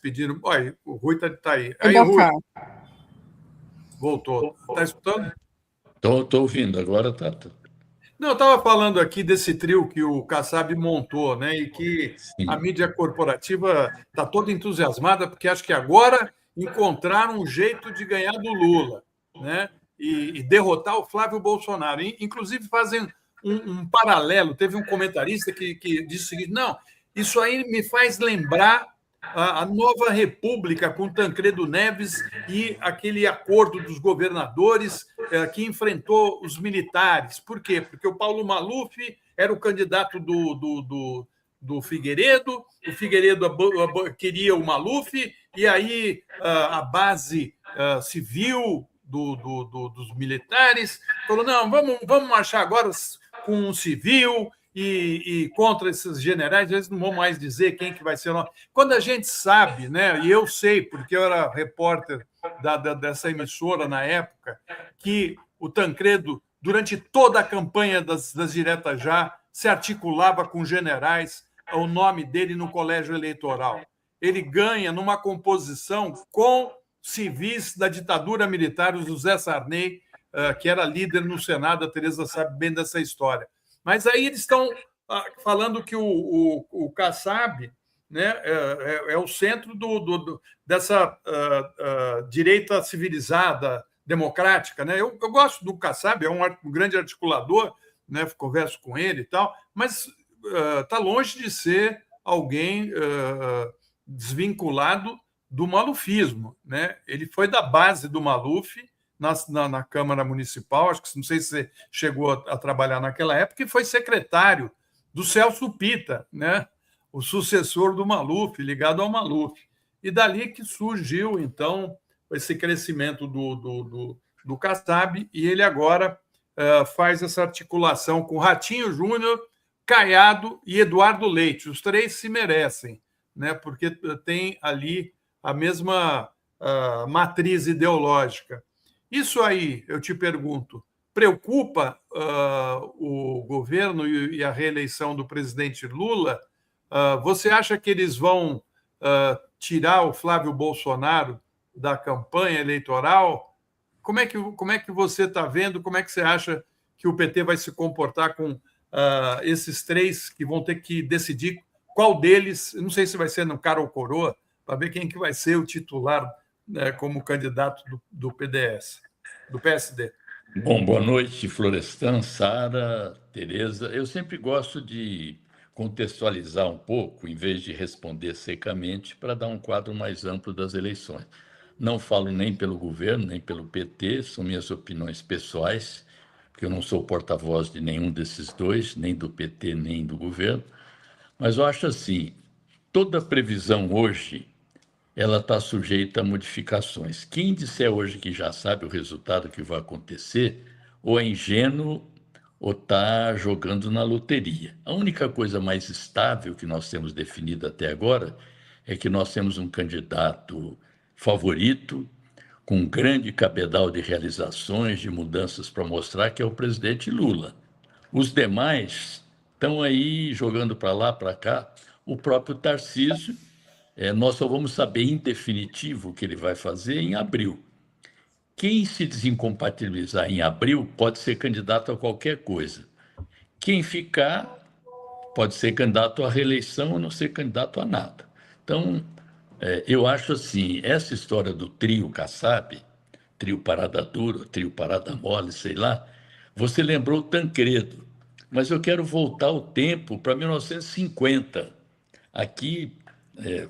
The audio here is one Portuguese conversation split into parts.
pediram. Olha, o Rui está aí. Aí, Rui, voltou. Está escutando? Estou ouvindo, agora está. Não, eu estava falando aqui desse trio que o Kassab montou, né? E que a mídia corporativa está toda entusiasmada, porque acho que agora encontraram um jeito de ganhar do Lula, né? E derrotar o Flávio Bolsonaro. Inclusive, fazem um paralelo. Teve um comentarista que disse o seguinte: não, isso aí me faz lembrar a nova república com Tancredo Neves e aquele acordo dos governadores que enfrentou os militares. Por quê? Porque o Paulo Maluf era o candidato do Figueiredo, o Figueiredo queria o Maluf, e aí a base civil dos militares falou: não, vamos marchar agora com um civil e contra esses generais, eles não vão mais dizer quem que vai ser. Quando a gente sabe, né, e eu sei, porque eu era repórter dessa emissora na época, que o Tancredo, durante toda a campanha das Diretas Já, se articulava com generais, o nome dele no colégio eleitoral. Ele ganha numa composição com civis da ditadura militar, o José Sarney, que era líder no Senado, a Tereza sabe bem dessa história. Mas aí eles estão falando que o Kassab, né, é o centro dessa direita civilizada, democrática. Né? Eu gosto do Kassab, é um grande articulador, né, converso com ele e tal, mas está longe de ser alguém desvinculado do malufismo. Né? Ele foi da base do Maluf, na Câmara Municipal, acho que não sei se você chegou a trabalhar naquela época, e foi secretário do Celso Pitta, né? O sucessor do Maluf, ligado ao Maluf. E dali que surgiu, então, esse crescimento do Kassab, e ele agora faz essa articulação com Ratinho Júnior, Caiado e Eduardo Leite. Os três se merecem, né? Porque tem ali a mesma matriz ideológica. Isso aí, eu te pergunto, preocupa o governo e a reeleição do presidente Lula? Você acha que eles vão tirar o Flávio Bolsonaro da campanha eleitoral? Como é que você está vendo? Como é que você acha que o PT vai se comportar com esses três que vão ter que decidir qual deles, não sei se vai ser no cara ou coroa, para ver quem que vai ser o titular, né, como candidato do PDS, do PSD. Bom, boa noite, Florestan, Sara, Tereza. Eu sempre gosto de contextualizar um pouco, em vez de responder secamente, para dar um quadro mais amplo das eleições. Não falo nem pelo governo, nem pelo PT, são minhas opiniões pessoais, porque eu não sou porta-voz de nenhum desses dois, nem do PT, nem do governo. Mas eu acho assim, toda previsão hoje ela está sujeita a modificações. Quem disser hoje que já sabe o resultado que vai acontecer, ou é ingênuo, ou está jogando na loteria. A única coisa mais estável que nós temos definido até agora é que nós temos um candidato favorito, com um grande cabedal de realizações, de mudanças para mostrar, que é o presidente Lula. Os demais estão aí jogando para lá, para cá. O próprio Tarcísio, nós só vamos saber em definitivo o que ele vai fazer em abril. Quem se desincompatibilizar em abril pode ser candidato a qualquer coisa. Quem ficar pode ser candidato à reeleição ou não ser candidato a nada. Então, eu acho assim, essa história do trio Kassab, trio parada dura, trio parada mole, sei lá, você lembrou o Tancredo, mas eu quero voltar o tempo para 1950. Aqui,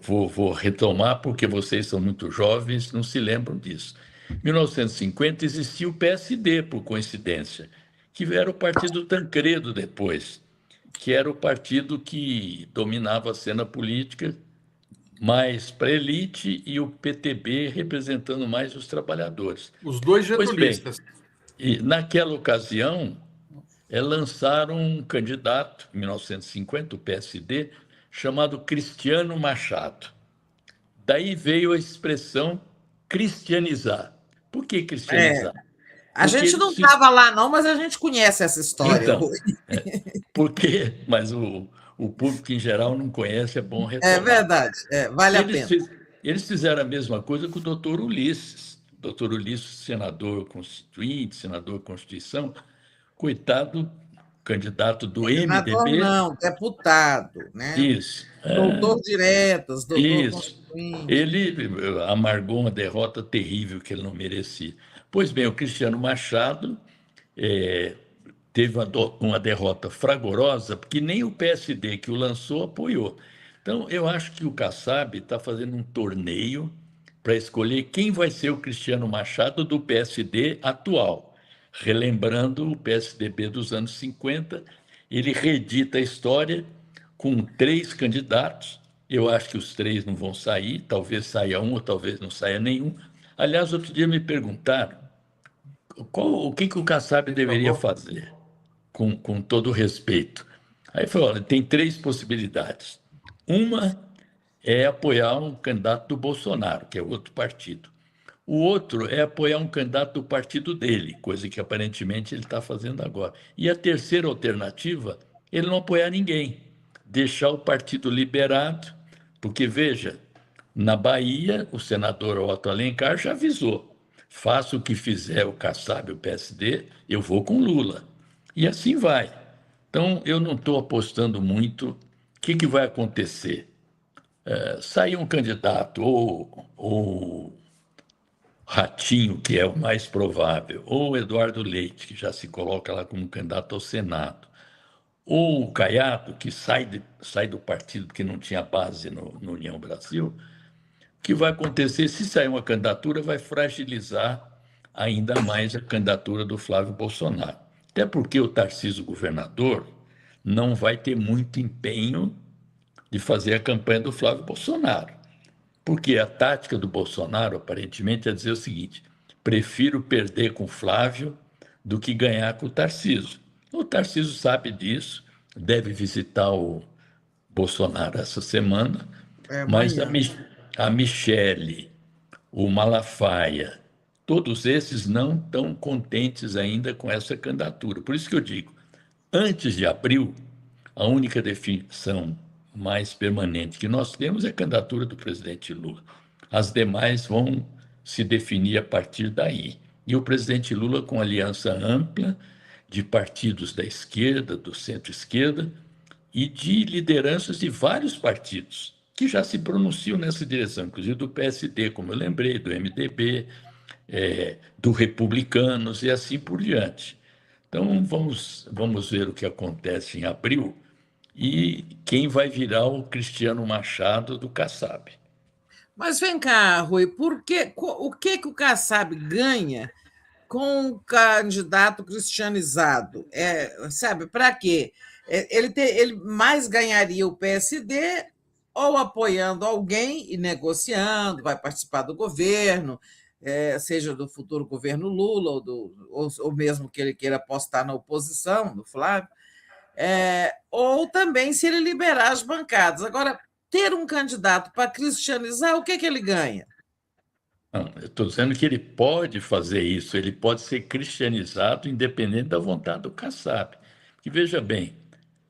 vou retomar, porque vocês são muito jovens, não se lembram disso. Em 1950 existia o PSD, por coincidência, que era o partido Tancredo depois, que era o partido que dominava a cena política mais para a elite e o PTB representando mais os trabalhadores. Os dois getulistas. Pois bem, e naquela ocasião, lançaram um candidato, em 1950, o PSD, chamado Cristiano Machado. Daí veio a expressão cristianizar. Por que cristianizar? A gente não estava lá, não, mas a gente conhece essa história. Então, mas o público em geral não conhece, é bom retomar. É verdade, vale a pena. Eles fizeram a mesma coisa com o doutor Ulisses. Doutor Ulisses, senador constituinte, senador Constituição, coitado, candidato do Senador MDB. não, deputado, né? Isso, Doutor diretas, doutor isso. constituinte. Ele amargou uma derrota terrível que ele não merecia. Pois bem, o Cristiano Machado eh, teve uma derrota fragorosa, porque nem o PSD que o lançou apoiou. Então, eu acho que o Kassab está fazendo um torneio para escolher quem vai ser o Cristiano Machado do PSD atual. Relembrando o PSDB dos anos 50, ele reedita a história com 3 candidatos. Eu acho que os 3 não vão sair, talvez saia um ou talvez não saia nenhum. Aliás, outro dia me perguntaram o que o Kassab deveria fazer, com todo o respeito. Aí falou, olha, tem 3 possibilidades. Uma é apoiar um candidato do Bolsonaro, que é outro partido. O outro é apoiar um candidato do partido dele, coisa que aparentemente ele está fazendo agora. E a terceira alternativa, ele não apoiar ninguém, deixar o partido liberado, porque, veja, na Bahia, o senador Otto Alencar já avisou, faça o que fizer o Kassab e o PSD, eu vou com Lula. E assim vai. Então, eu não estou apostando muito. O que vai acontecer? Sair um candidato, ou Ratinho, que é o mais provável, ou Eduardo Leite, que já se coloca lá como candidato ao Senado, ou o Caiado, que sai do partido porque não tinha base no União Brasil, o que vai acontecer, se sair uma candidatura, vai fragilizar ainda mais a candidatura do Flávio Bolsonaro. Até porque o Tarcísio governador não vai ter muito empenho de fazer a campanha do Flávio Bolsonaro. Porque a tática do Bolsonaro, aparentemente, é dizer o seguinte: prefiro perder com o Flávio do que ganhar com o Tarcísio. O Tarcísio sabe disso, deve visitar o Bolsonaro essa semana, É mas amanhã. a Michele, o Malafaia, todos esses não estão contentes ainda com essa candidatura. Por isso que eu digo, antes de abril, a única definição mais permanente que nós temos é a candidatura do presidente Lula. As demais vão se definir a partir daí. E o presidente Lula, com aliança ampla de partidos da esquerda, do centro-esquerda e de lideranças de vários partidos que já se pronunciam nessa direção, inclusive do PSD, como eu lembrei, do MDB, do Republicanos e assim por diante. Então, vamos ver o que acontece em abril e quem vai virar o Cristiano Machado do Kassab. Mas vem cá, Rui, o que o Kassab ganha com um candidato cristianizado? Sabe, para quê? Ele mais ganharia o PSD ou apoiando alguém e negociando, vai participar do governo, seja do futuro governo Lula, ou mesmo que ele queira apostar na oposição, no Flávio, ou também se ele liberar as bancadas. Agora, ter um candidato para cristianizar, o que ele ganha? Não, eu estou dizendo que ele pode fazer isso, ele pode ser cristianizado independente da vontade do Kassab. Que veja bem,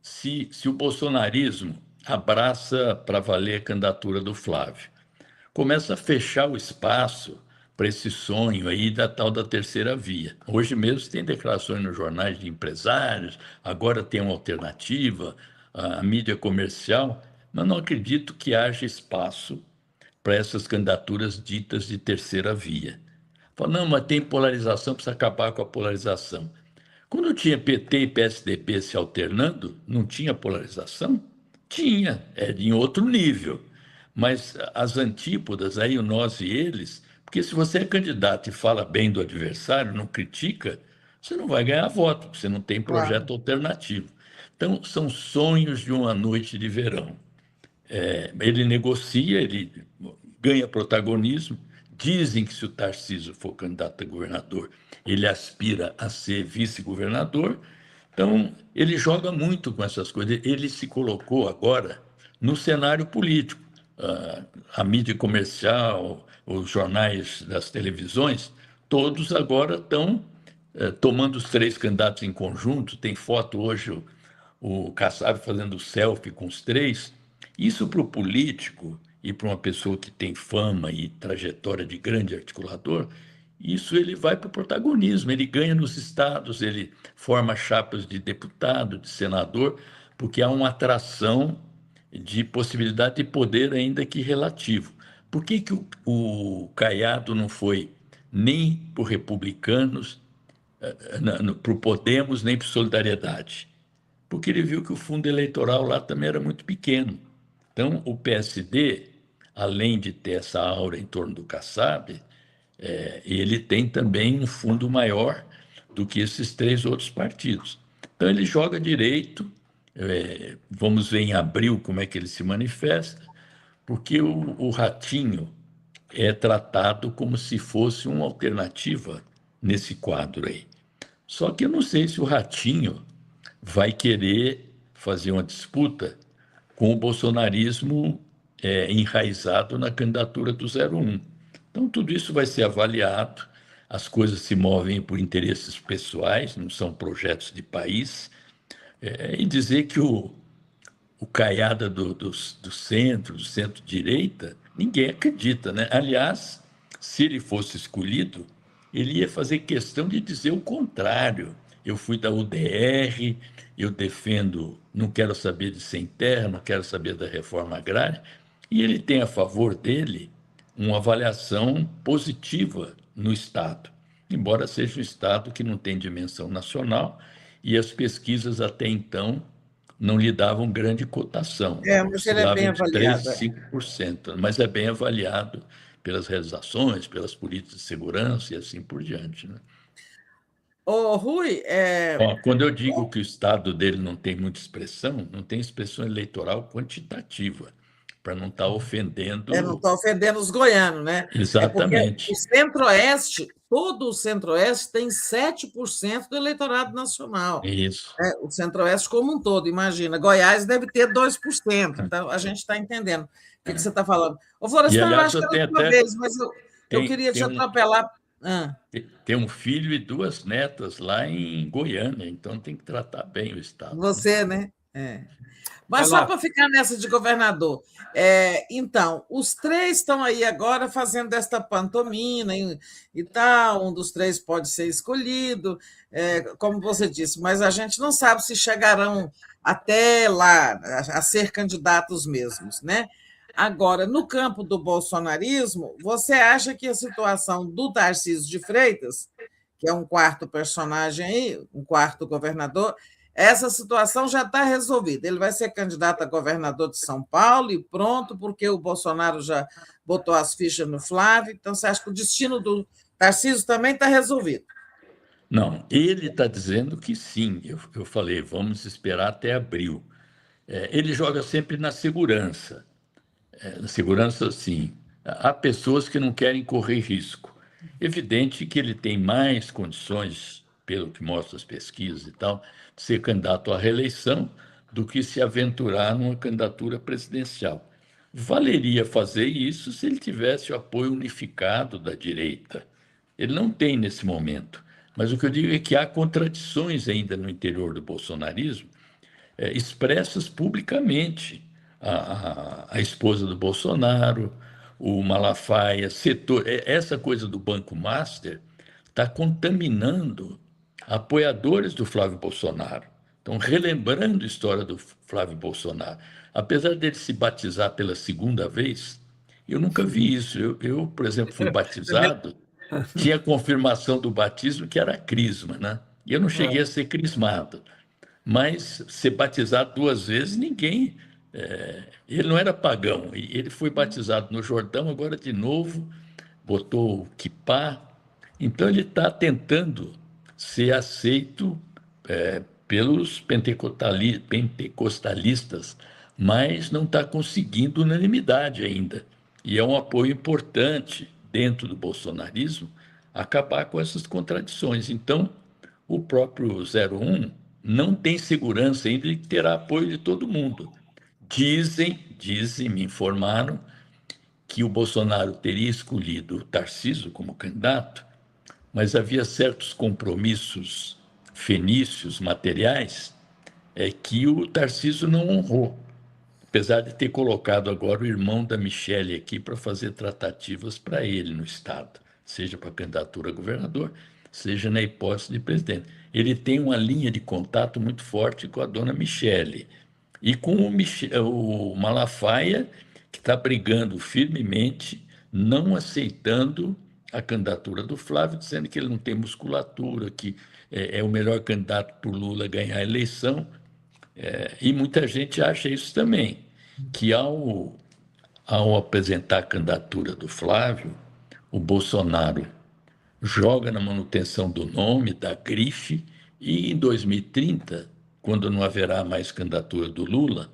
se o bolsonarismo abraça para valer a candidatura do Flávio, começa a fechar o espaço para esse sonho aí da tal da terceira via. Hoje mesmo tem declarações nos jornais de empresários, agora tem uma alternativa, a mídia comercial, mas não acredito que haja espaço para essas candidaturas ditas de terceira via. Fala, não, mas tem polarização, precisa acabar com a polarização. Quando tinha PT e PSDB se alternando, não tinha polarização? Tinha, era em outro nível. Mas as antípodas, aí o nós e eles, porque se você é candidato e fala bem do adversário, não critica, você não vai ganhar voto, porque você não tem Claro. projeto alternativo. Então, são sonhos de uma noite de verão. Ele negocia, ele ganha protagonismo. Dizem que se o Tarcísio for candidato a governador, ele aspira a ser vice-governador. Então, ele joga muito com essas coisas. Ele se colocou agora no cenário político. A mídia comercial, os jornais das televisões, todos agora estão tomando os 3 candidatos em conjunto. Tem foto hoje, o Kassab fazendo selfie com os 3. Isso para o político e para uma pessoa que tem fama e trajetória de grande articulador, isso ele vai para o protagonismo, ele ganha nos estados, ele forma chapas de deputado, de senador, porque há uma atração de possibilidade de poder ainda que relativo. Por que que o Caiado não foi nem por republicanos, para o Podemos, nem para Solidariedade? Porque ele viu que o fundo eleitoral lá também era muito pequeno. Então, o PSD, além de ter essa aura em torno do Kassab, ele tem também um fundo maior do que esses três outros partidos. Então, ele joga direito, vamos ver em abril como é que ele se manifesta, porque o Ratinho é tratado como se fosse uma alternativa nesse quadro aí. Só que eu não sei se o Ratinho vai querer fazer uma disputa com o bolsonarismo enraizado na candidatura do 01. Então, tudo isso vai ser avaliado, as coisas se movem por interesses pessoais, não são projetos de país, e dizer que o Caiada do centro-direita, ninguém acredita, né? Aliás, se ele fosse escolhido, ele ia fazer questão de dizer o contrário. Eu fui da UDR, eu defendo, não quero saber de sem terra, não quero saber da reforma agrária, e ele tem a favor dele uma avaliação positiva no Estado, embora seja um Estado que não tem dimensão nacional, e as pesquisas até então não lhe davam grande cotação, Mas ele é oscilava bem entre 3% avaliado. e 5%, mas é bem avaliado pelas realizações, pelas políticas de segurança e assim por diante, né? Ô, Rui, Bom, quando eu digo que o Estado dele não tem muita expressão, não tem expressão eleitoral quantitativa, para não estar não ofendendo estou ofendendo os goianos, né? É porque o exatamente. Centro-Oeste, todo o Centro-Oeste tem 7% do eleitorado nacional. Isso. O Centro-Oeste como um todo, imagina. Goiás deve ter 2%. Então, a gente está entendendo o que você está falando. Ô, E, Florestan, eu aliás, acho que eu era a tenho sua até vez, mas eu tem, queria te tem um, atropelar. Ah, tem um filho e duas netas lá em Goiânia, então tem que tratar bem o Estado, né? você, né? Vai Mas só lá. para ficar nessa de governador. Então, os três estão aí agora fazendo esta pantomina e tal. Um dos três pode ser escolhido, como você disse, mas a gente não sabe se chegarão até lá a ser candidatos mesmos, né? Agora, no campo do bolsonarismo, você acha que a situação do Tarcísio de Freitas, que é um quarto personagem aí, um quarto governador, essa situação já está resolvida. Ele vai ser candidato a governador de São Paulo e pronto, porque o Bolsonaro já botou as fichas no Flávio. Então, você acha que o destino do Tarcísio também está resolvido? Não, ele está dizendo que sim. Eu falei, vamos esperar até abril. Ele joga sempre na segurança. Na segurança, sim. Há pessoas que não querem correr risco. Evidente que ele tem mais condições, pelo que mostram as pesquisas e tal, de ser candidato à reeleição do que se aventurar numa candidatura presidencial. Valeria fazer isso se ele tivesse o apoio unificado da direita. Ele não tem nesse momento. Mas o que eu digo é que há contradições ainda no interior do bolsonarismo, expressas publicamente. A esposa do Bolsonaro, o Malafaia, essa coisa do Banco Master está contaminando apoiadores do Flávio Bolsonaro. Estão relembrando a história do Flávio Bolsonaro. Apesar dele se batizar pela segunda vez, eu nunca vi isso. Eu, por exemplo, fui batizado, tinha confirmação do batismo que era crisma, né? E eu não cheguei a ser crismado. Mas ser batizado duas vezes, ninguém. Ele não era pagão, e ele foi batizado no Jordão, agora de novo, botou o quipá. Então, ele está tentando ser aceito pelos pentecostalistas, mas não está conseguindo unanimidade ainda. E é um apoio importante dentro do bolsonarismo acabar com essas contradições. Então, o próprio 01 não tem segurança ainda de que terá apoio de todo mundo. Dizem, me informaram, que o Bolsonaro teria escolhido o Tarcísio como candidato, mas havia certos compromissos fenícios, materiais, que o Tarcísio não honrou. apesar de ter colocado agora o irmão da Michelle aqui para fazer tratativas para ele no Estado, seja para candidatura a governador, seja na hipótese de presidente. Ele tem uma linha de contato muito forte com a dona Michelle e com o Malafaia, que está brigando firmemente, não aceitando a candidatura do Flávio, dizendo que ele não tem musculatura, que é o melhor candidato para o Lula ganhar a eleição. E muita gente acha isso também, que ao apresentar a candidatura do Flávio, o Bolsonaro joga na manutenção do nome, da grife, e em 2030, quando não haverá mais candidatura do Lula,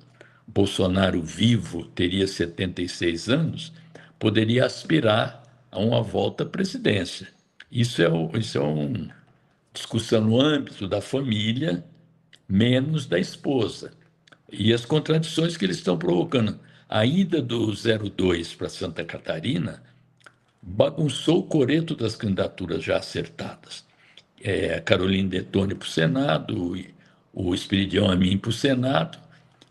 Bolsonaro vivo, teria 76 anos, poderia aspirar a uma volta à presidência. Isso é uma discussão no âmbito da família, menos da esposa. E as contradições que eles estão provocando. A ida do 02 para Santa Catarina bagunçou o coreto das candidaturas já acertadas. A Carolina Detoni para o Senado, o Espiridião Amin para o Senado,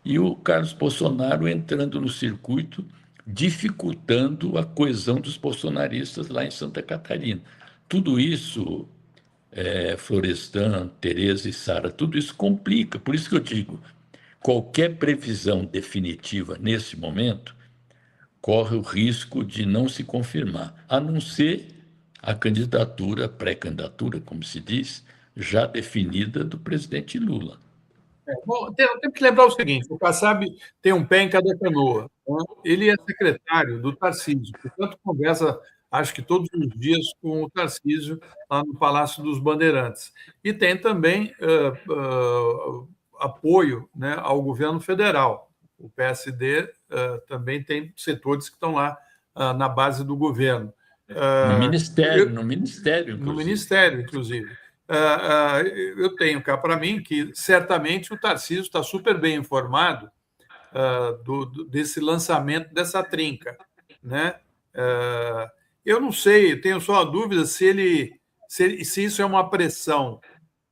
e o Carlos Bolsonaro entrando no circuito, dificultando a coesão dos bolsonaristas lá em Santa Catarina. Tudo isso, Florestan, Tereza e Sara, tudo isso complica. Por isso que eu digo, qualquer previsão definitiva nesse momento corre o risco de não se confirmar, a não ser a candidatura, pré-candidatura, como se diz, já definida do presidente Lula. Bom, eu tenho que lembrar o seguinte: o Kassab tem um pé em cada canoa, né? Ele é secretário do Tarcísio, portanto, conversa, acho que todos os dias, com o Tarcísio lá no Palácio dos Bandeirantes. E tem também apoio, né, ao governo federal. O PSD também tem setores que estão lá na base do governo. No Ministério, inclusive. No Ministério, inclusive. Eu tenho cá para mim que certamente o Tarcísio está super bem informado desse lançamento dessa trinca, né? Eu não sei, tenho só a dúvida se isso é uma pressão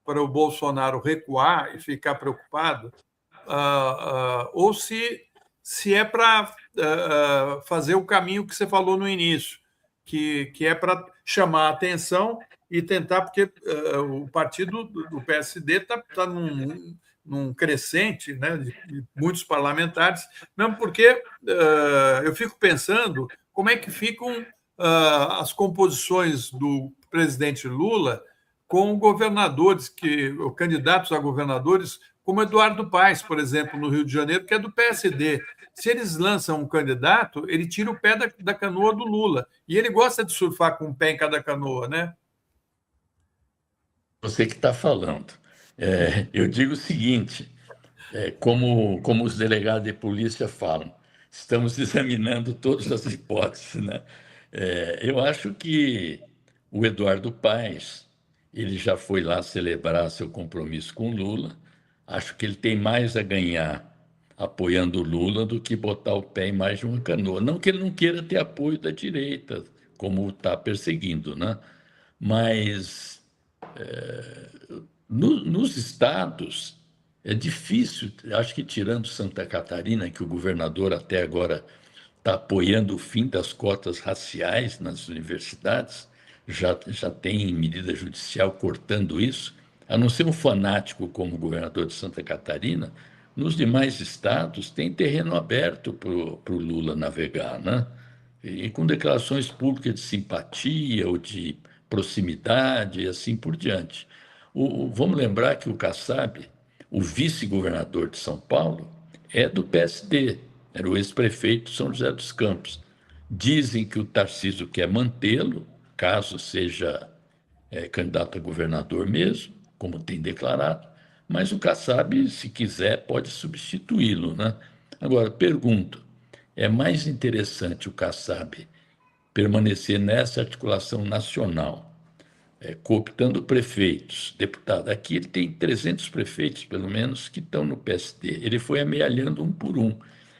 para o Bolsonaro recuar e ficar preocupado, ou se é para fazer o caminho que você falou no início, que é para chamar a atenção e tentar, porque o partido do PSD está num crescente, né, de muitos parlamentares, mesmo porque eu fico pensando como é que ficam as composições do presidente Lula com governadores, candidatos a governadores, como Eduardo Paes, por exemplo, no Rio de Janeiro, que é do PSD. Se eles lançam um candidato, ele tira o pé da canoa do Lula. E ele gosta de surfar com um pé em cada canoa, né? Você que está falando. Eu digo o seguinte, como os delegados de polícia falam, estamos examinando todas as hipóteses, né? Eu acho que o Eduardo Paes, ele já foi lá celebrar seu compromisso com Lula. Acho que ele tem mais a ganhar apoiando o Lula do que botar o pé em mais de uma canoa. Não que ele não queira ter apoio da direita, como está perseguindo, né? Mas nos estados é difícil, acho que tirando Santa Catarina, que o governador até agora está apoiando o fim das cotas raciais nas universidades, já tem medida judicial cortando isso, a não ser um fanático como o governador de Santa Catarina, nos demais estados tem terreno aberto para o Lula navegar, né? E com declarações públicas de simpatia ou de proximidade e assim por diante. Vamos lembrar que o Kassab, o vice-governador de São Paulo, é do PSD, era o ex-prefeito de São José dos Campos. Dizem que o Tarcísio quer mantê-lo, caso seja candidato a governador mesmo, como tem declarado, mas o Kassab, se quiser, pode substituí-lo, né? Agora, pergunto, é mais interessante o Kassab permanecer nessa articulação nacional, cooptando prefeitos, deputados? Aqui ele tem 300 prefeitos, pelo menos, que estão no PSD. Ele foi amealhando um por um.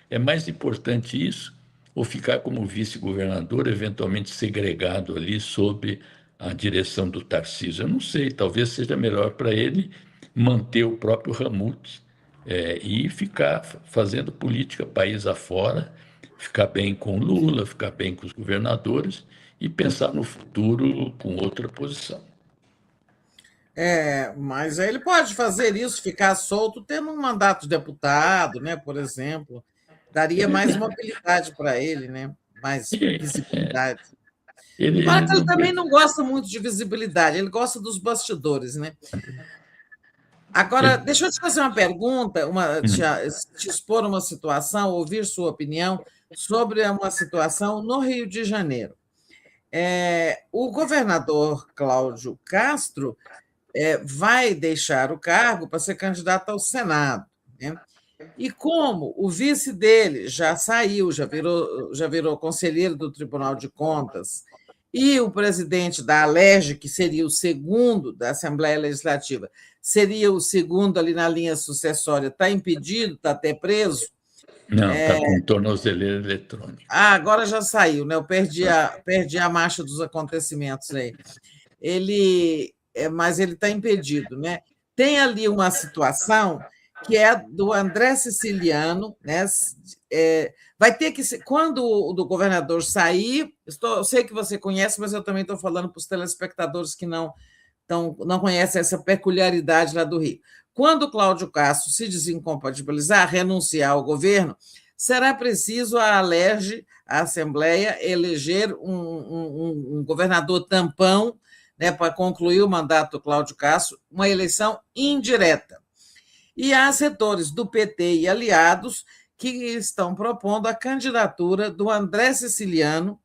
É mais importante isso ou ficar como vice-governador, eventualmente segregado ali sob a direção do Tarcísio? Eu não sei, talvez seja melhor para ele manter o próprio Ramute e ficar fazendo política país afora, ficar bem com Lula, ficar bem com os governadores e pensar no futuro com outra posição. Mas aí ele pode fazer isso, ficar solto, tendo um mandato de deputado, né, por exemplo. Daria mais mobilidade para ele, né? Mais visibilidade. Agora que ele Não... também não gosta muito de visibilidade, ele gosta dos bastidores, né? Agora, deixa eu te fazer uma pergunta, te expor uma situação, ouvir sua opinião sobre uma situação no Rio de Janeiro. O governador Cláudio Castro vai deixar o cargo para ser candidato ao Senado, né? E como o vice dele já saiu, já virou conselheiro do Tribunal de Contas, e o presidente da Alerj, que seria o segundo da Assembleia Legislativa, seria o segundo ali na linha sucessória, está impedido, está até preso. Não, está com tornozeleira eletrônica. Agora já saiu, né? Eu perdi a marcha dos acontecimentos aí. Mas ele está impedido, né? Tem ali uma situação que é do André Siciliano, né? Vai ter que ser, quando o do governador sair, eu sei que você conhece, mas eu também estou falando para os telespectadores que não conhecem essa peculiaridade lá do Rio. Quando o Cláudio Castro se desincompatibilizar, renunciar ao governo, será preciso a Alerj, a Assembleia, eleger um governador tampão, né, para concluir o mandato do Cláudio Castro, uma eleição indireta. E há setores do PT e aliados que estão propondo a candidatura do André Siciliano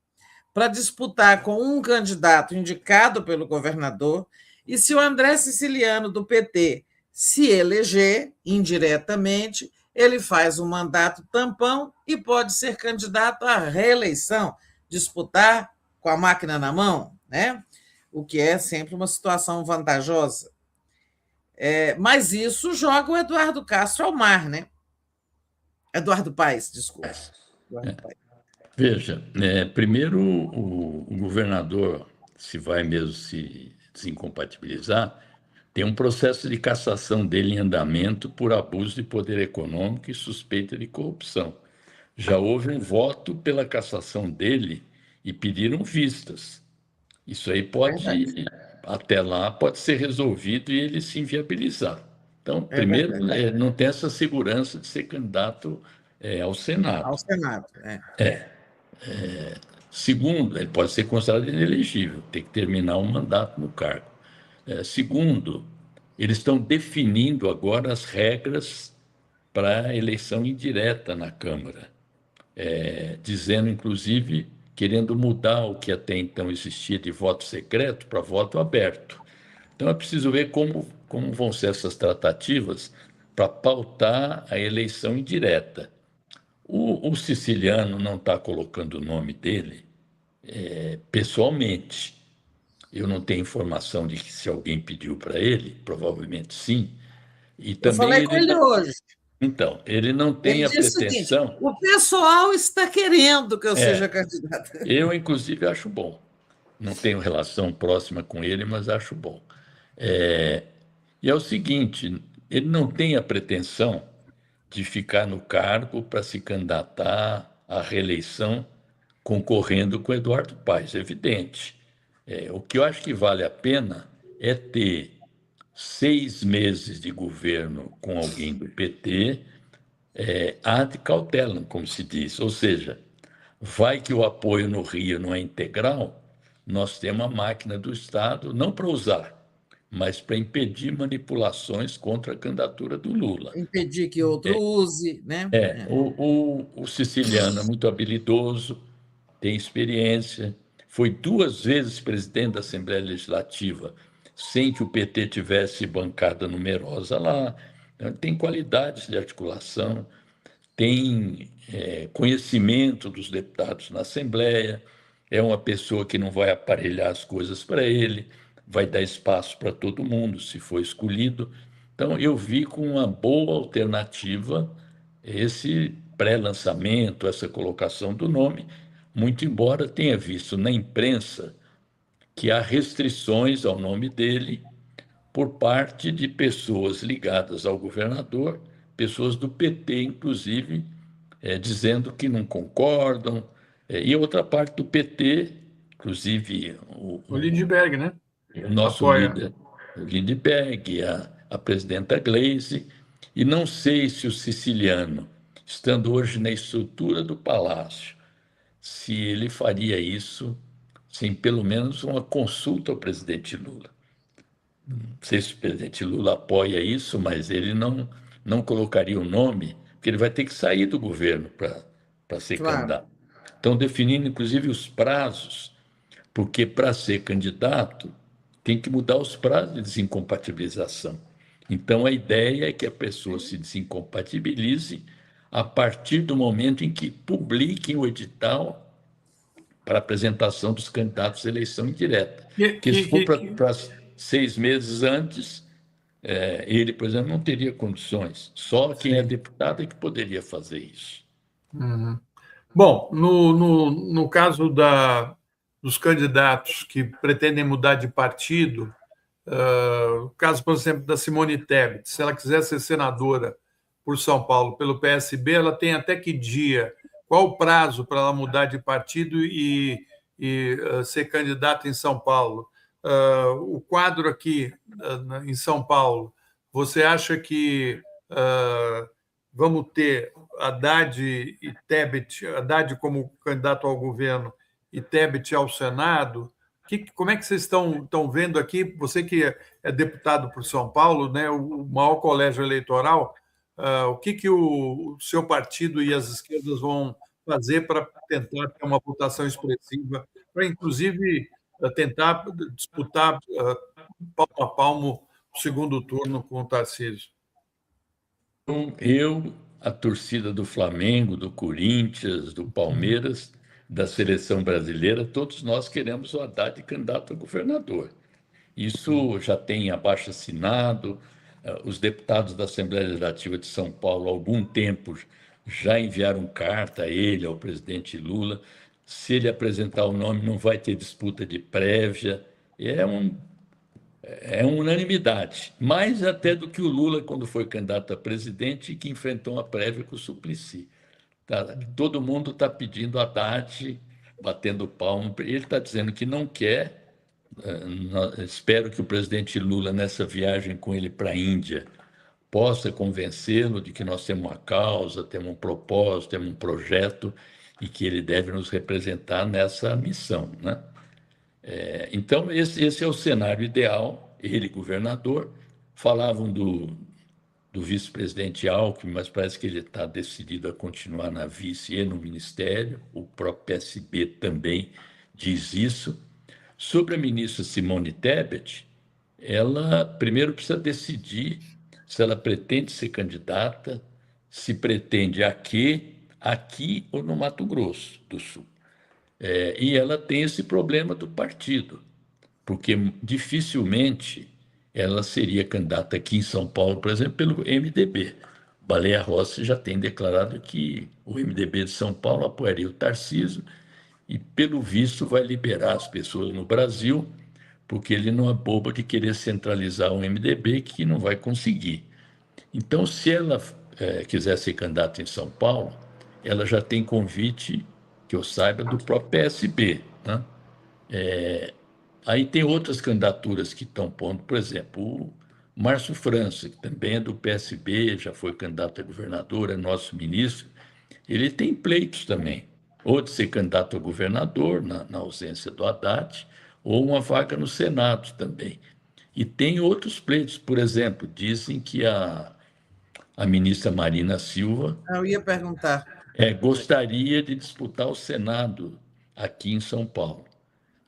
para disputar com um candidato indicado pelo governador, e se o André Siciliano, do PT, se eleger indiretamente, ele faz um mandato tampão e pode ser candidato à reeleição, disputar com a máquina na mão, né? O que é sempre uma situação vantajosa. Mas isso joga o Eduardo Castro ao mar, né? Eduardo Paes, desculpa. Veja, primeiro o governador, se vai mesmo se desincompatibilizar, tem um processo de cassação dele em andamento por abuso de poder econômico e suspeita de corrupção. Já houve um voto pela cassação dele e pediram vistas. Isso aí pode, até lá, pode ser resolvido e ele se inviabilizar. Então, primeiro, não tem essa segurança de ser candidato ao Senado. Ao Senado, Segundo, ele pode ser considerado inelegível, tem que terminar um mandato no cargo. Segundo, eles estão definindo agora as regras para a eleição indireta na Câmara, dizendo, inclusive, querendo mudar o que até então existia de voto secreto para voto aberto. Então, é preciso ver como vão ser essas tratativas para pautar a eleição indireta. O Siciliano não está colocando o nome dele pessoalmente. Eu não tenho informação de que se alguém pediu para ele, provavelmente sim. E também eu falei com ele hoje. Então, ele não tem a pretensão... Seguinte, o pessoal está querendo que eu seja candidato. Eu, inclusive, acho bom. Não tenho relação próxima com ele, mas acho bom. E é o seguinte, ele não tem a pretensão de ficar no cargo para se candidatar à reeleição concorrendo com Eduardo Paes, é evidente. O que eu acho que vale a pena é ter 6 meses de governo com alguém do PT, ad cautelam, como se diz. Ou seja, vai que o apoio no Rio não é integral, nós temos a máquina do Estado, não para usar, mas para impedir manipulações contra a candidatura do Lula. Impedir que outro use, né? O Siciliano é muito habilidoso, tem experiência, foi 2 vezes presidente da Assembleia Legislativa, sem que o PT tivesse bancada numerosa lá. Então, tem qualidades de articulação, tem conhecimento dos deputados na Assembleia, é uma pessoa que não vai aparelhar as coisas para ele, vai dar espaço para todo mundo, se for escolhido. Então, eu vi com uma boa alternativa esse pré-lançamento, essa colocação do nome, muito embora tenha visto na imprensa que há restrições ao nome dele por parte de pessoas ligadas ao governador pessoas do PT, inclusive, dizendo que não concordam, e outra parte do PT, inclusive O Lindbergh, né? o nosso Apoia. líder, o Lindbergh, a presidenta Gleisi, e não sei se o siciliano, estando hoje na estrutura do palácio, se ele faria isso sem pelo menos uma consulta ao presidente Lula. Não sei se o presidente Lula apoia isso, mas ele não colocaria o nome, porque ele vai ter que sair do governo para ser Claro, candidato. Estão definindo, inclusive, os prazos, porque para ser candidato tem que mudar os prazos de desincompatibilização. Então, a ideia é que a pessoa se desincompatibilize a partir do momento em que publiquem o edital para apresentação dos candidatos à eleição indireta. Que, Porque se que, for que, para 6 meses antes, ele, por exemplo, não teria condições. Só quem é sim. deputado é que poderia fazer isso. Uhum. Bom, no caso dos candidatos que pretendem mudar de partido, o caso, por exemplo, da Simone Tebet, se ela quiser ser senadora por São Paulo pelo PSB, ela tem até que dia? Qual o prazo para ela mudar de partido e ser candidata em São Paulo? O quadro aqui em São Paulo, você acha que vamos ter Haddad e Tebet, Haddad como candidato ao governo e Tebet ao Senado? Como é que vocês estão vendo aqui? Você que é deputado por São Paulo, né, o maior colégio eleitoral, o que o seu partido e as esquerdas vão fazer para tentar ter uma votação expressiva, para inclusive tentar disputar palmo a palmo o segundo turno com o Tarcísio? Então, a torcida do Flamengo, do Corinthians, do Palmeiras, da seleção brasileira, todos nós queremos o Haddad candidato a governador. Isso já tem abaixo-assinado, os deputados da Assembleia Legislativa de São Paulo, há algum tempo, já enviaram carta a ele, ao presidente Lula. Se ele apresentar o nome, não vai ter disputa de prévia. É uma unanimidade, mais até do que o Lula, quando foi candidato a presidente, que enfrentou uma prévia com o Suplicy. Tá? Todo mundo está pedindo Haddad, batendo palmo. Ele está dizendo que não quer. Espero que o presidente Lula, nessa viagem com ele para a Índia, possa convencê-lo de que nós temos uma causa, temos um propósito, temos um projeto e que ele deve nos representar nessa missão, né? Então, esse é o cenário ideal. Ele, governador, falavam do vice-presidente Alckmin, mas parece que ele está decidido a continuar na vice e no ministério. O próprio PSB também diz isso. Sobre a ministra Simone Tebet, ela primeiro precisa decidir se ela pretende ser candidata, se pretende aqui ou no Mato Grosso do Sul. E ela tem esse problema do partido, porque dificilmente ela seria candidata aqui em São Paulo, por exemplo, pelo MDB. Baleia Rossi já tem declarado que o MDB de São Paulo apoiaria o Tarcísio e, pelo visto, vai liberar as pessoas no Brasil, porque ele não é bobo de querer centralizar o MDB, que não vai conseguir. Então, se ela quiser ser candidata em São Paulo, ela já tem convite, que eu saiba, do próprio PSB, né? Aí tem outras candidaturas que estão pondo, por exemplo, o Márcio França, que também é do PSB, já foi candidato a governador, é nosso ministro, ele tem pleitos também, ou de ser candidato a governador, na ausência do Haddad, ou uma vaga no Senado também. E tem outros pleitos, por exemplo, dizem que a ministra Marina Silva eu ia perguntar. gostaria de disputar o Senado aqui em São Paulo.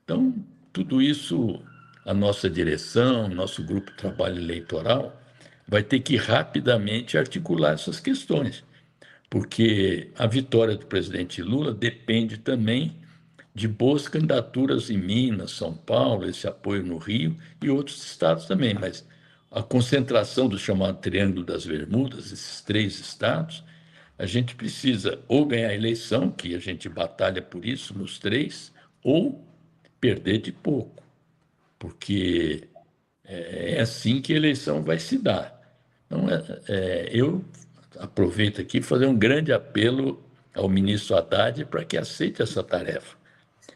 Então, tudo isso, a nossa direção, nosso grupo de trabalho eleitoral, vai ter que rapidamente articular essas questões, porque a vitória do presidente Lula depende também de boas candidaturas em Minas, São Paulo, esse apoio no Rio e outros estados também, mas a concentração do chamado Triângulo das Bermudas, esses 3 estados, a gente precisa ou ganhar a eleição, que a gente batalha por isso nos 3, ou perder de pouco, porque é assim que a eleição vai se dar. Então, eu aproveito aqui fazer um grande apelo ao ministro Haddad para que aceite essa tarefa.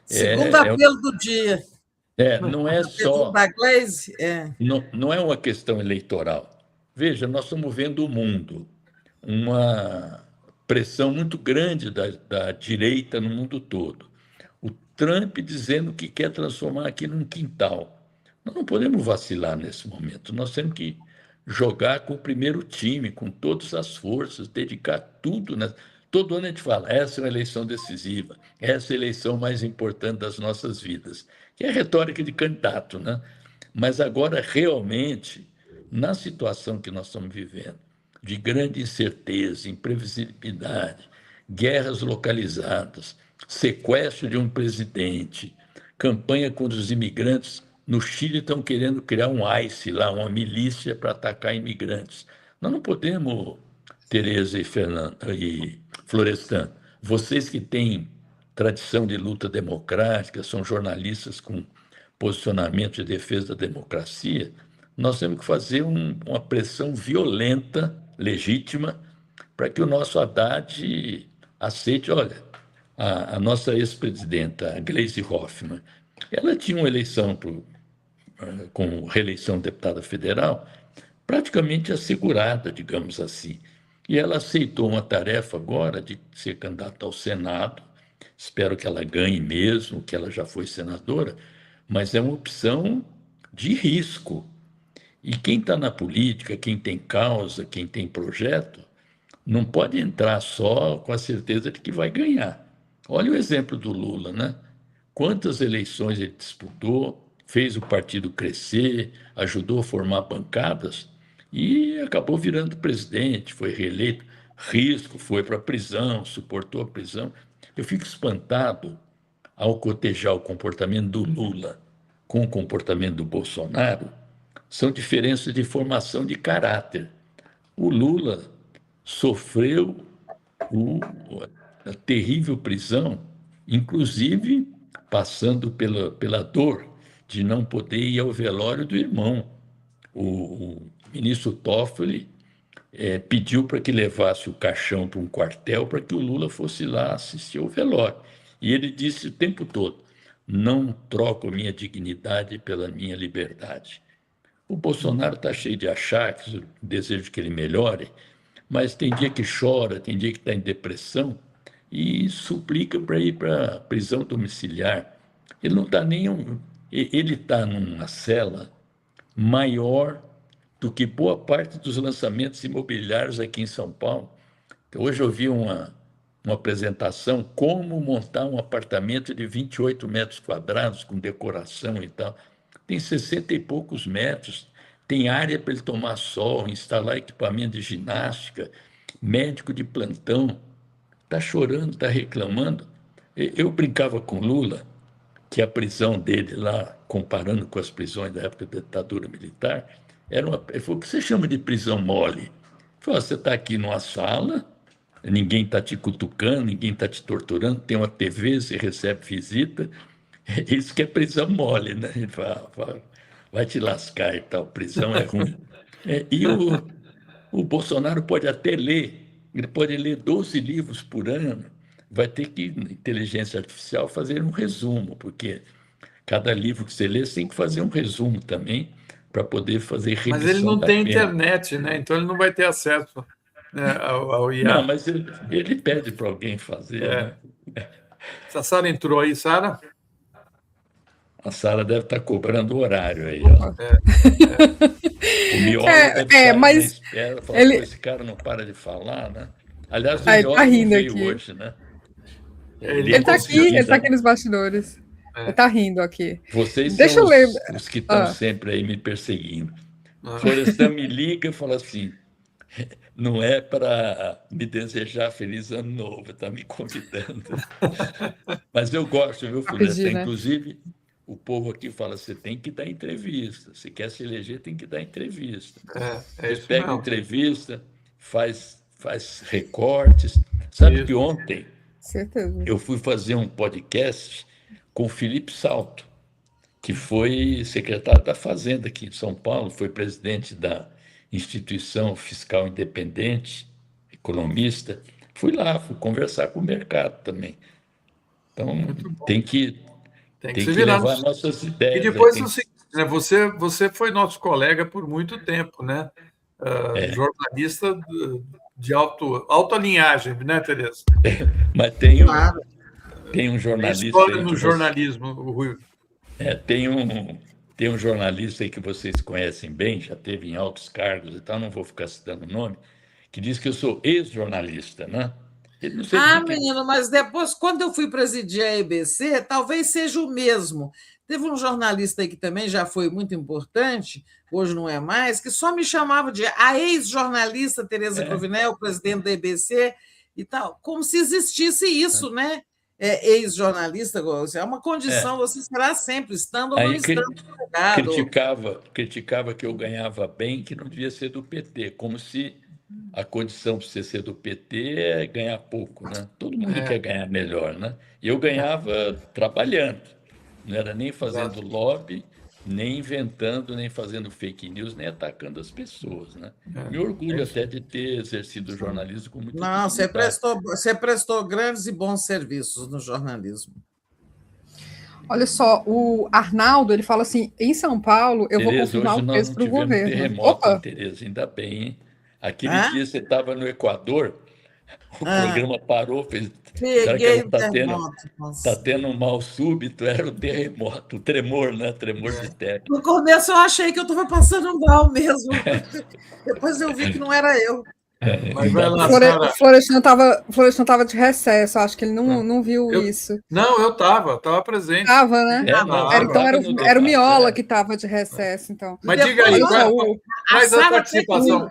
Segundo apelo do dia. Não é só... Da Gleisi, Não é uma questão eleitoral. Veja, nós estamos vendo o mundo, uma pressão muito grande da direita no mundo todo. O Trump dizendo que quer transformar aqui num quintal. Nós não podemos vacilar nesse momento. Nós temos que jogar com o primeiro time, com todas as forças, dedicar tudo. Né? Todo ano a gente fala, essa é uma eleição decisiva, essa é a eleição mais importante das nossas vidas, que é retórica de candidato, né? Mas agora, realmente, na situação que nós estamos vivendo, de grande incerteza, imprevisibilidade, guerras localizadas, sequestro de um presidente, campanha contra os imigrantes, no Chile estão querendo criar um ICE lá, uma milícia para atacar imigrantes. Nós não podemos, Tereza e Fernanda e Florestan, vocês que têm tradição de luta democrática, são jornalistas com posicionamento de defesa da democracia, nós temos que fazer uma pressão violenta, legítima, para que o nosso Haddad aceite. Olha, a nossa ex-presidenta, a Gleisi Hoffmann, ela tinha uma eleição com reeleição de deputada federal praticamente assegurada, digamos assim. E ela aceitou uma tarefa agora de ser candidata ao Senado. Espero que ela ganhe mesmo, que ela já foi senadora, mas é uma opção de risco. E quem está na política, quem tem causa, quem tem projeto, não pode entrar só com a certeza de que vai ganhar. Olha o exemplo do Lula, né? Quantas eleições ele disputou, fez o partido crescer, ajudou a formar bancadas e acabou virando presidente, foi reeleito. Risco, foi para a prisão, suportou a prisão. Eu fico espantado ao cotejar o comportamento do Lula com o comportamento do Bolsonaro. São diferenças de formação de caráter. O Lula sofreu a terrível prisão, inclusive passando pela dor de não poder ir ao velório do irmão. O ministro Toffoli pediu para que levasse o caixão para um quartel para que o Lula fosse lá assistir ao velório. E ele disse o tempo todo, não troco minha dignidade pela minha liberdade. O Bolsonaro está cheio de achaques, desejo que ele melhore, mas tem dia que chora, tem dia que está em depressão e suplica para ir para a prisão domiciliar. Ele não está ele está numa cela maior do que boa parte dos lançamentos imobiliários aqui em São Paulo. Hoje eu vi uma apresentação como montar um apartamento de 28 metros quadrados com decoração e tal. Tem 60 e poucos metros, tem área para ele tomar sol, instalar equipamento de ginástica, médico de plantão. Está chorando, está reclamando. Eu brincava com Lula, que a prisão dele lá, comparando com as prisões da época da ditadura militar, ele falou, o que você chama de prisão mole? Ele falou, você está aqui numa sala, ninguém está te cutucando, ninguém está te torturando, tem uma TV, você recebe visita. Isso que é prisão mole, né? Ele fala, vai te lascar e tal, prisão é ruim. E o Bolsonaro pode até ler, ele pode ler 12 livros por ano, vai ter que, inteligência artificial, fazer um resumo, porque cada livro que você lê, você tem que fazer um resumo também, para poder fazer revisão. Mas ele não tem internet, né? Então ele não vai ter acesso, né, ao IA. Não, mas ele pede para alguém fazer. Né? A Sara entrou aí, Sara? A Sara deve estar cobrando o horário aí. Ó. O Miolo deve estar na espera, falando, esse cara não para de falar, né? Aliás, o Miolo tá rindo veio aqui. Hoje, né? Ele está aqui nos bastidores. Ele está rindo aqui. Vocês Deixa são eu ler. os que estão sempre aí me perseguindo. Florestan me liga e fala assim, não é para me desejar feliz ano novo, está me convidando. Mas eu gosto, viu, Florestan? Né? Inclusive, o povo aqui fala, você tem que dar entrevista. Se quer se eleger, tem que dar entrevista. Você pega entrevista, faz recortes. Sabe que ontem eu fui fazer um podcast com o Felipe Salto, que foi secretário da Fazenda aqui em São Paulo, foi presidente da Instituição Fiscal Independente, economista. Fui lá, fui conversar com o mercado também. Então, tem que levar nossas ideias. E depois, né, você foi nosso colega por muito tempo, né? Jornalista de alta linhagem, né, Tereza? Mas tem um jornalista... História no jornalismo, o Rui. Tem um jornalista aí que vocês conhecem bem, já teve em altos cargos e tal, não vou ficar citando o nome, que diz que eu sou ex-jornalista, né? Menino, mas depois, quando eu fui presidir a EBC, talvez seja o mesmo. Teve um jornalista aí que também já foi muito importante, hoje não é mais, que só me chamava de a ex-jornalista Tereza Cruvinel, presidente da EBC e tal, como se existisse isso, né? Ex-jornalista, é uma condição, você será sempre, estando ou não estando empregado. Criticava que eu ganhava bem, que não devia ser do PT, como se a condição para você ser do PT é ganhar pouco, né? Todo mundo quer ganhar melhor, né? E eu ganhava trabalhando, não era nem fazendo lobby, nem inventando, nem fazendo fake news, nem atacando as pessoas, né? Me orgulho até de ter exercido o jornalismo com muita dignidade. Você prestou grandes e bons serviços no jornalismo. Olha só, o Arnaldo, ele fala assim, em São Paulo, eu vou confirmar o preço para o governo. Terremoto, Tereza, ainda bem, hein? Aquele dia você estava no Equador, o programa parou, Peguei o terremoto. Está tendo um mal súbito, era o terremoto, o tremor, né? Tremor de terra. No começo eu achei que eu estava passando mal mesmo. Depois eu vi que não era eu. Mas vai lá, o Florestan estava de recesso, acho que ele não viu isso. Não, eu estava presente. Estava, né? Era o Miola que estava de recesso, então. Mas diga aí, quais a participação?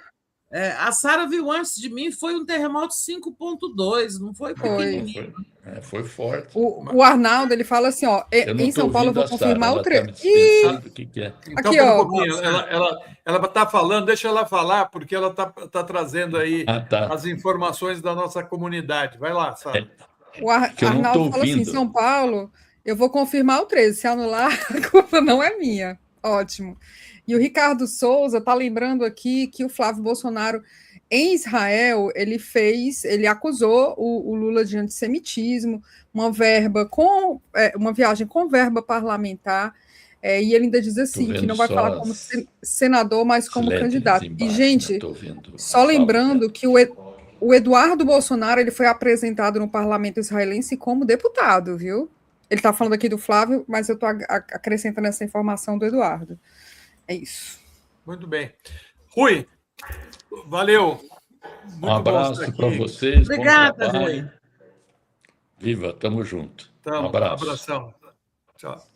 A Sara viu antes de mim, foi um terremoto 5.2, não foi pequenininho. Foi forte. O Arnaldo, ele fala assim, ó, em São Paulo eu vou confirmar o trecho. O que é? Então, aqui, ó, um pouquinho. Ela está falando, deixa ela falar, porque ela está trazendo aí as informações da nossa comunidade. Vai lá, Sara. O Arnaldo fala assim, em São Paulo, eu vou confirmar o 13, se anular, a culpa não é minha. Ótimo. E o Ricardo Souza está lembrando aqui que o Flávio Bolsonaro, em Israel, ele acusou o Lula de antissemitismo, uma viagem com verba parlamentar, e ele ainda diz assim, que não vai falar como senador, mas como candidato. E, gente, só lembrando que o Eduardo Bolsonaro ele foi apresentado no parlamento israelense como deputado, viu? Ele está falando aqui do Flávio, mas eu estou acrescentando essa informação do Eduardo. É isso. Muito bem. Rui, valeu. Um abraço para vocês. Obrigada, Rui. Viva, tamo junto. Um abraço. Abração. Tchau.